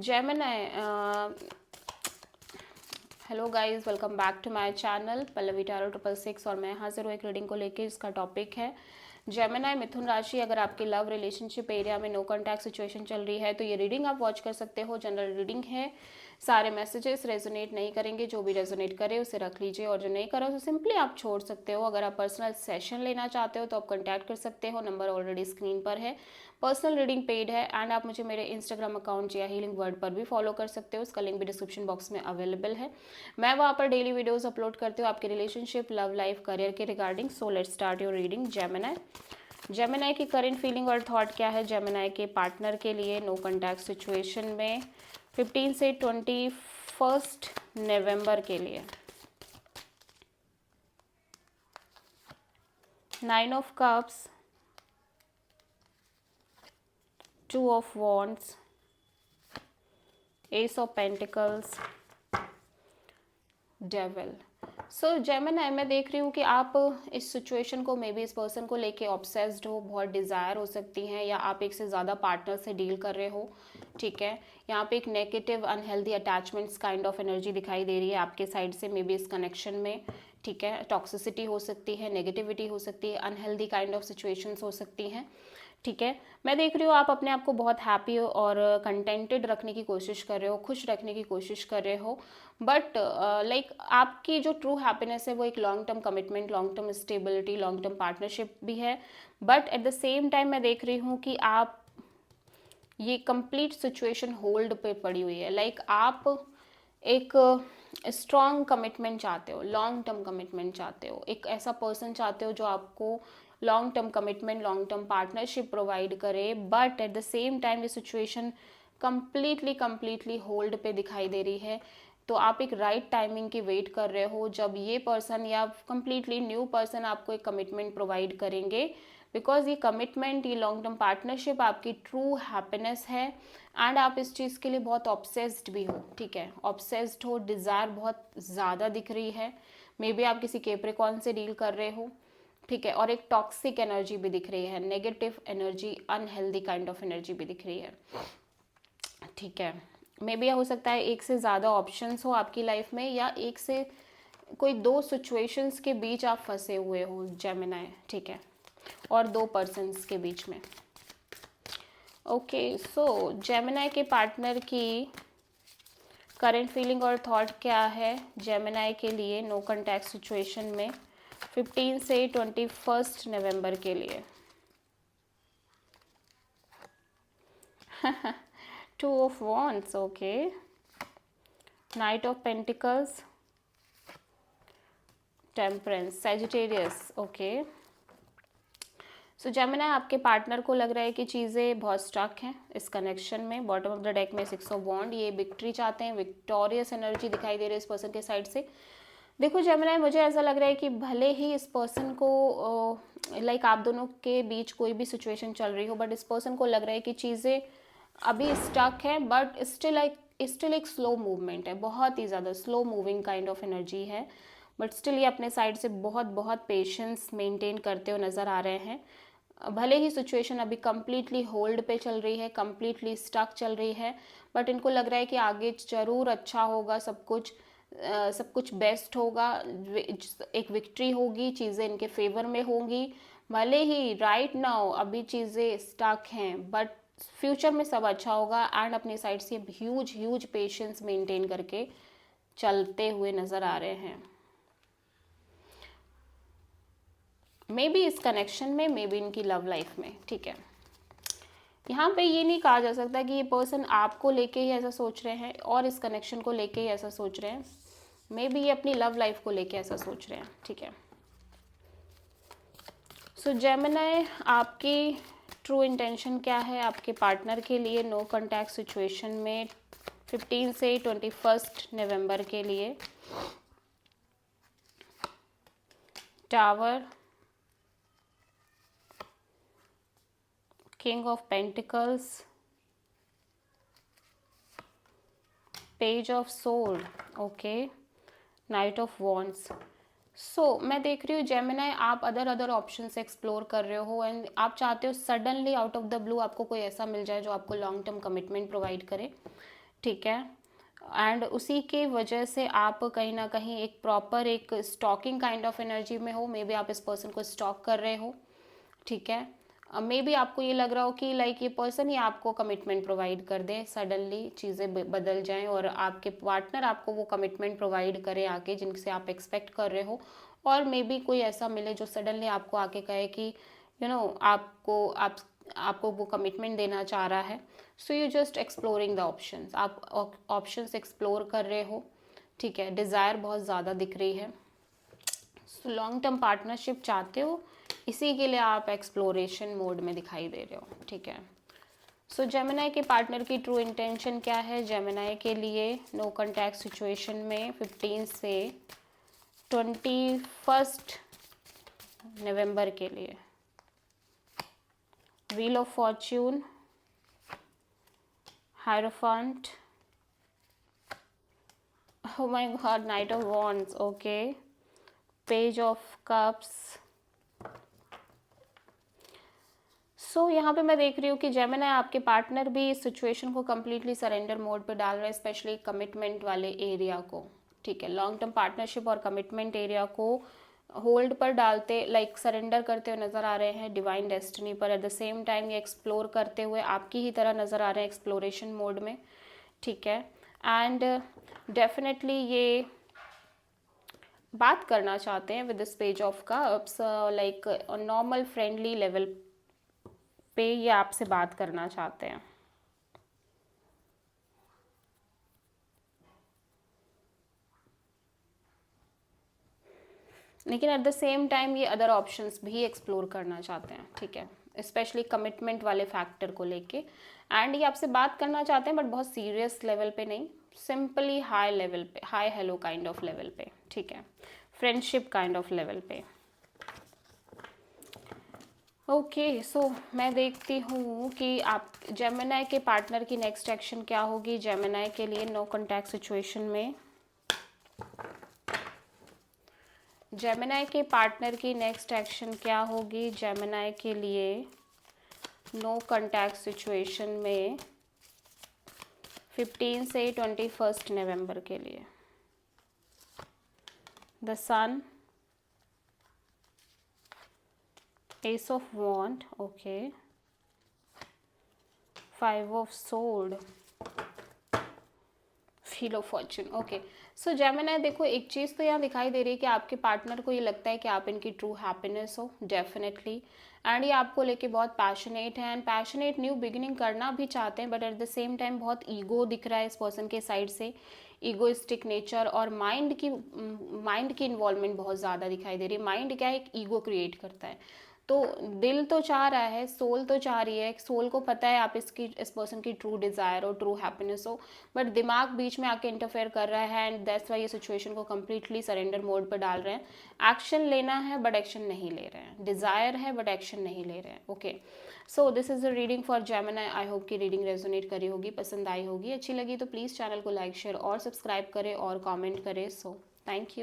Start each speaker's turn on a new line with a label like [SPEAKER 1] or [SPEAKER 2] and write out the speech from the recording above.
[SPEAKER 1] Gemini, hello guys, welcome back to my channel Pallavi tarot 666 और मैं हाजिर हूँ एक रीडिंग को लेके। इसका टॉपिक है जेमिनी मिथुन राशि। अगर आपकी लव रिलेशनशिप एरिया में नो कांटेक्ट सिचुएशन चल रही है तो ये रीडिंग आप वॉच कर सकते हो। जनरल रीडिंग है, सारे मैसेजेस रेजोनेट नहीं करेंगे, जो भी रेजोनेट करे उसे रख लीजिए और जो नहीं करा उसे सिंपली आप छोड़ सकते हो। अगर आप पर्सनल सेशन लेना चाहते हो तो आप कॉन्टैक्ट कर सकते हो, नंबर ऑलरेडी स्क्रीन पर है। पर्सनल रीडिंग पेड है एंड आप मुझे मेरे इंस्टाग्राम अकाउंट या हीलिंग वर्ड पर भी फॉलो कर सकते हो, उसका लिंक भी डिस्क्रिप्शन बॉक्स में अवेलेबल है। मैं वहाँ पर डेली वीडियोस अपलोड करती हूँ आपके रिलेशनशिप, लव लाइफ, करियर के regarding. So let's start your reading. Gemini की करंट फीलिंग और थॉट क्या है जेमिनी के पार्टनर के लिए नो कॉन्टैक्ट सिचुएशन में 15 से 21 नवंबर के लिए। 9 of cups, 2 of wands, S of pentacles, devil. So Gemini, मैं देख रही हूँ कि आप इस सिचुएशन को, मे बी इस पर्सन को लेके ऑब्सेस्ड हो, बहुत डिज़ायर हो सकती हैं, या आप एक से ज़्यादा पार्टनर से डील कर रहे हो। ठीक है, यहाँ पे एक negative unhealthy attachments kind of energy दिखाई दे रही है आपके साइड से, मे बी इस कनेक्शन में। ठीक है, टॉक्सिसिटी हो सकती है, नेगेटिविटी हो सकती है, अनहेल्दी काइंड ऑफ सिचुएशंस हो सकती हैं। ठीक है, मैं देख रही हूँ आप अपने आप को बहुत हैप्पी और कंटेंटेड रखने की कोशिश कर रहे हो, खुश रखने की कोशिश कर रहे हो। बट लाइक आपकी जो ट्रू हैप्पीनेस है वो एक long term commitment, long term stability, long term partnership भी है। But at the same time मैं देख रही हूँ कि आप ये कंप्लीट सिचुएशन होल्ड पे पड़ी हुई है। लाइक आप एक स्ट्रॉन्ग कमिटमेंट चाहते हो, लॉन्ग टर्म कमिटमेंट चाहते हो, एक ऐसा पर्सन चाहते हो जो आपको long term commitment, long term partnership provide करे। But at the same time ये सिचुएशन कंप्लीटली होल्ड पे दिखाई दे रही है। तो आप एक राइट टाइमिंग की वेट कर रहे हो जब ये पर्सन या कंप्लीटली न्यू पर्सन आपको एक कमिटमेंट प्रोवाइड करेंगे, बिकॉज ये कमिटमेंट, ये लॉन्ग टर्म पार्टनरशिप आपकी ट्रू हैप्पीनेस है एंड आप इस चीज़ के लिए बहुत ऑब्सेस्ड भी हो। ठीक है, ऑब्सेस्ड हो, डिज़ायर बहुत ज़्यादा दिख रही है। मे बी आप किसी कैप्रिकॉर्न से डील कर रहे हो। ठीक है, और एक टॉक्सिक एनर्जी भी दिख रही है, negative energy, unhealthy kind of energy भी दिख रही है। ठीक है, मे बी हो सकता है एक से ज़्यादा ऑप्शंस हो आपकी लाइफ में, या एक से कोई दो सिचुएशंस के बीच आप फंसे हुए हो जेमिनी। ठीक है, और दो पर्सन्स के बीच में। ओके, सो जेमिनी के पार्टनर की करंट फीलिंग और थॉट क्या है जेमिनी के लिए नो कॉन्टैक्ट सिचुएशन में 15 से 21 नवंबर के लिए। 2 of wands, okay, knight of pentacles, temperance, Sagittarius. Okay, so Gemini, आपके पार्टनर को लग रहा है कि चीज़ें बहुत स्टक हैं इस कनेक्शन में। बॉटम ऑफ द डेक में 6 ऑफ वॉन्ड, ये विक्ट्री चाहते हैं, विक्टोरियस एनर्जी दिखाई दे रही है इस पर्सन के साइड से। देखो जेमिनी, मुझे ऐसा लग रहा है कि भले ही इस पर्सन को लाइक आप दोनों के बीच कोई भी सिचुएशन चल रही हो, बट इस पर्सन को लग रहा है कि चीज़ें अभी स्टक हैं, बट स्टिल एक स्लो मूवमेंट है, बहुत ही ज़्यादा slow moving kind of energy है। बट स्टिल ये अपने साइड से बहुत बहुत पेशेंस मेंटेन करते हुए नज़र आ रहे हैं। भले ही सिचुएशन अभी कम्प्लीटली होल्ड पे चल रही है, कम्प्लीटली स्टक चल रही है, बट इनको लग रहा है कि आगे ज़रूर अच्छा होगा, सब कुछ बेस्ट होगा, एक विक्ट्री होगी, चीज़ें इनके फेवर में होंगी। भले ही राइट नाउ अभी चीज़ें स्टक हैं, बट फ्यूचर में सब अच्छा होगा एंड अपनी साइड से ह्यूज पेशेंस मेंटेन करके चलते हुए नज़र आ रहे हैं। मे बी इस कनेक्शन में, मे बी इनकी लव लाइफ में। ठीक है, यहाँ पे ये नहीं कहा जा सकता कि ये पर्सन आपको लेके ही ऐसा सोच रहे हैं और इस कनेक्शन को लेके ही ऐसा सोच रहे हैं। मे बी ये अपनी लव लाइफ को लेके ऐसा सोच रहे हैं। ठीक है, सो जेमिनी, आपकी ट्रू इंटेंशन क्या है आपके पार्टनर के लिए नो कॉन्टैक्ट सिचुएशन में 15 से 21 नवंबर के लिए। Tower, king of pentacles, page of sword, okay, knight of wands. So मैं देख रही हूँ जेमिनी, आप अदर ऑप्शंस एक्सप्लोर कर रहे हो एंड आप चाहते हो suddenly out of the blue आपको कोई ऐसा मिल जाए जो आपको लॉन्ग टर्म कमिटमेंट प्रोवाइड करे। ठीक है। एंड उसी के वजह से आप कहीं ना कहीं एक प्रॉपर एक स्टॉकिंग काइंड ऑफ एनर्जी में हो, मे बी आप इस पर्सन को स्टॉक कर रहे हो, ठीक है। मे बी आपको ये लग रहा हो कि लाइक ये पर्सन ही आपको कमिटमेंट प्रोवाइड कर दे, सडनली चीज़ें बदल जाएं और आपके पार्टनर आपको वो कमिटमेंट प्रोवाइड करे आके जिनसे आप एक्सपेक्ट कर रहे हो, और मे बी कोई ऐसा मिले जो सडनली आपको आके कहे कि आपको वो कमिटमेंट देना चाह रहा है। So you just exploring the options, आप ऑप्शंस एक्सप्लोर कर रहे हो, ठीक है। डिज़ायर बहुत ज़्यादा दिख रही है, सो लॉन्ग टर्म पार्टनरशिप चाहते हो, इसी के लिए आप एक्सप्लोरेशन मोड में दिखाई दे रहे हो, ठीक है। सो जेमिनाई के पार्टनर की ट्रू इंटेंशन क्या है? जेमिनाई के लिए नो कॉन्टैक्ट सिचुएशन में 15 से 21 नवंबर के लिए wheel of fortune, hierophant, oh my god, knight of wands, okay, page of cups. So यहाँ पे मैं देख रही हूँ कि जेमिनी आपके पार्टनर भी इस सिचुएशन को कम्प्लीटली सरेंडर मोड पे डाल रहे हैं, स्पेशली कमिटमेंट वाले एरिया को, ठीक है। लॉन्ग टर्म पार्टनरशिप और कमिटमेंट एरिया को होल्ड पर डालते, लाइक सरेंडर करते हुए नज़र आ रहे हैं डिवाइन डेस्टिनी पर। एट द सेम टाइम ये एक्सप्लोर करते हुए आपकी ही तरह नज़र आ रहे हैं एक्सप्लोरेशन मोड में, ठीक है। एंड डेफिनेटली ये बात करना चाहते हैं with this page of cups, like normal friendly level पे ये आपसे बात करना चाहते हैं। लेकिन एट द सेम टाइम ये अदर ऑप्शंस भी एक्सप्लोर करना चाहते हैं, ठीक है, स्पेशली कमिटमेंट वाले फैक्टर को लेके। एंड ये आपसे बात करना चाहते हैं बट बहुत सीरियस लेवल पे नहीं, सिंपली हाई लेवल पे, hi hello kind of level पे, ठीक है, फ्रेंडशिप काइंड ऑफ लेवल पे। ओके, सो मैं देखती हूँ कि आप जेमिनी के पार्टनर की नेक्स्ट एक्शन क्या होगी जेमिनी के लिए नो कॉन्टैक्ट सिचुएशन में। जेमिनी के पार्टनर की नेक्स्ट एक्शन क्या होगी जेमिनी के लिए नो कॉन्टैक्ट सिचुएशन में 15 से 21 नवंबर के लिए। The sun, ace of wand, okay, 5 of sword, wheel of fortune, okay. So Gemini देखो एक चीज़ तो यहाँ दिखाई दे रही है कि आपके पार्टनर को ये लगता है कि आप इनकी ट्रू हैप्पीनेस हो, डेफिनेटली। एंड ये आपको लेके बहुत पैशनेट है एंड पैशनेट न्यू बिगिनिंग करना भी चाहते हैं, but at the same time बहुत ईगो दिख रहा है इस पर्सन के साइड से, ईगोइस्टिक नेचर और माइंड की इन्वॉल्वमेंट बहुत ज़्यादा दिखाई दे रही है। माइंड क्या है, एक ईगो क्रिएट करता है, तो दिल तो चाह रहा है, सोल तो चाह रही है, सोल को पता है आप इस पर्सन की ट्रू डिज़ायर हो, ट्रू हैप्पीनेस हो, बट दिमाग बीच में आके इंटरफेयर कर रहा है एंड दैट्स वाई ये सिचुएशन को कम्प्लीटली सरेंडर मोड पर डाल रहे हैं। एक्शन लेना है बट एक्शन नहीं ले रहे हैं, डिज़ायर है बट एक्शन नहीं ले रहे हैं, okay. So this is a reading for Gemini. I hope कि रीडिंग रेजोनेट करी होगी, पसंद आई होगी, अच्छी लगी तो प्लीज़ चैनल को लाइक शेयर और सब्सक्राइब करें और कॉमेंट करें। So thank you.